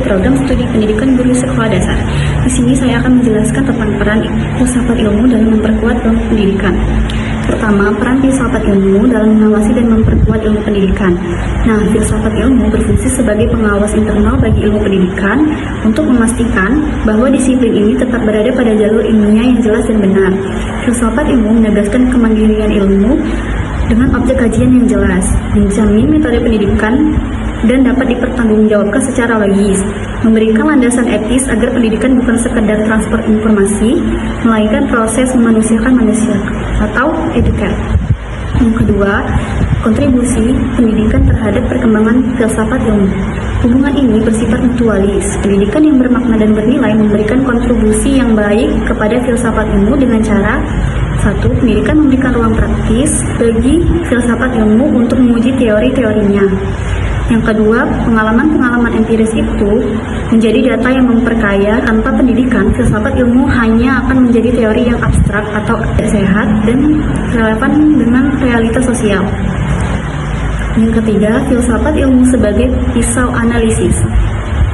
program studi pendidikan guru sekolah dasar. Di sini saya akan menjelaskan tentang peran filsafat ilmu dalam memperkuat ilmu pendidikan. Pertama, peran filsafat ilmu dalam mengawasi dan memperkuat ilmu pendidikan. Nah, filsafat ilmu berfungsi sebagai pengawas internal bagi ilmu pendidikan untuk memastikan bahwa disiplin ini tetap berada pada jalur ilmiah yang jelas dan benar. Filsafat ilmu menegaskan kemandirian ilmu dengan objek kajian yang jelas, menjamin metode pendidikan dan dapat dipertanggungjawabkan secara logis, memberikan landasan etis agar pendidikan bukan sekedar transfer informasi, melainkan proses memanusiakan manusia atau educate. Yang kedua, kontribusi pendidikan terhadap perkembangan filsafat ilmu. Hubungan ini bersifat mutualis. Pendidikan yang bermakna dan bernilai memberikan kontribusi yang baik kepada filsafat ilmu dengan cara: 1. Pendidikan memberikan ruang praktis bagi filsafat ilmu untuk menguji teori-teorinya. Yang kedua, pengalaman-pengalaman empiris itu menjadi data yang memperkaya. Tanpa pendidikan, filsafat ilmu hanya akan menjadi teori yang abstrak atau tidak sehat dan relevan dengan realitas sosial. Yang ketiga, filsafat ilmu sebagai pisau analisis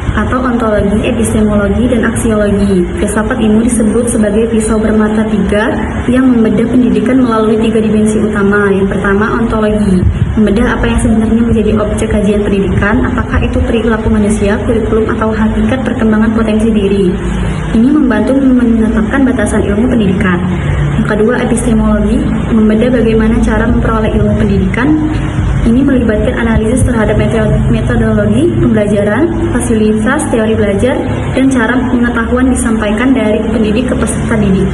atau ontologi, epistemologi, dan aksiologi. Filsafat ilmu disebut sebagai pisau bermata tiga yang membedah pendidikan melalui tiga dimensi utama. Yang pertama, ontologi, membedah apa yang sebenarnya menjadi objek kajian pendidikan, apakah itu perilaku manusia, kurikulum, atau hakikat perkembangan potensi diri. Ini membantu menetapkan batasan ilmu pendidikan. Yang kedua, epistemologi, membedah bagaimana cara memperoleh ilmu pendidikan. Ini melibatkan analisis terhadap metodologi pembelajaran, fasilitas, teori belajar, dan cara pengetahuan disampaikan dari pendidik ke peserta didik.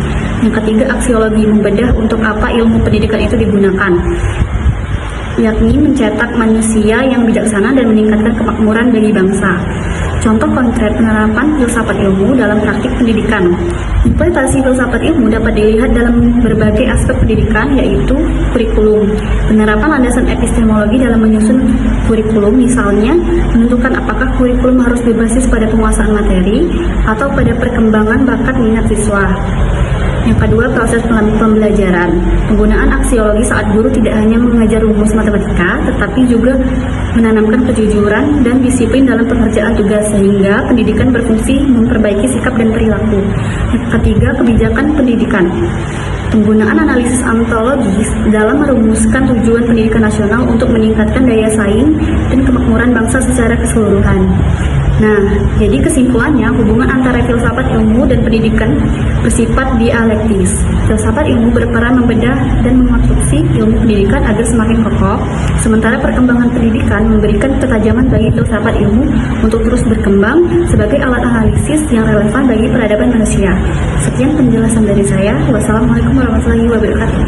Yang ketiga, aksiologi, membedah untuk apa ilmu pendidikan itu digunakan, yakni mencetak manusia yang bijaksana dan meningkatkan kemakmuran bagi bangsa. Contoh konkret penerapan filsafat ilmu dalam praktik pendidikan. Implementasi filsafat ilmu dapat dilihat dalam berbagai aspek pendidikan, yaitu kurikulum. Penerapan landasan epistemologi dalam menyusun kurikulum, misalnya menentukan apakah kurikulum harus berbasis pada penguasaan materi atau pada perkembangan bakat minat siswa. Yang kedua, proses pembelajaran. Penggunaan aksiologi saat guru tidak hanya mengajar rumus matematika, tetapi juga menanamkan kejujuran dan disiplin dalam pengerjaan tugas, sehingga pendidikan berfungsi memperbaiki sikap dan perilaku. Yang ketiga, kebijakan pendidikan. Penggunaan analisis ontologis dalam merumuskan tujuan pendidikan nasional untuk meningkatkan daya saing dan kemakmuran bangsa secara keseluruhan. Nah, jadi kesimpulannya, hubungan antara filsafat ilmu dan pendidikan bersifat dialektis. Filsafat ilmu berperan membedah dan mengonstruksi ilmu pendidikan agar semakin kokoh, sementara perkembangan pendidikan memberikan ketajaman bagi filsafat ilmu untuk terus berkembang sebagai alat analisis yang relevan bagi peradaban manusia. Sekian penjelasan dari saya. Wassalamualaikum warahmatullahi wabarakatuh.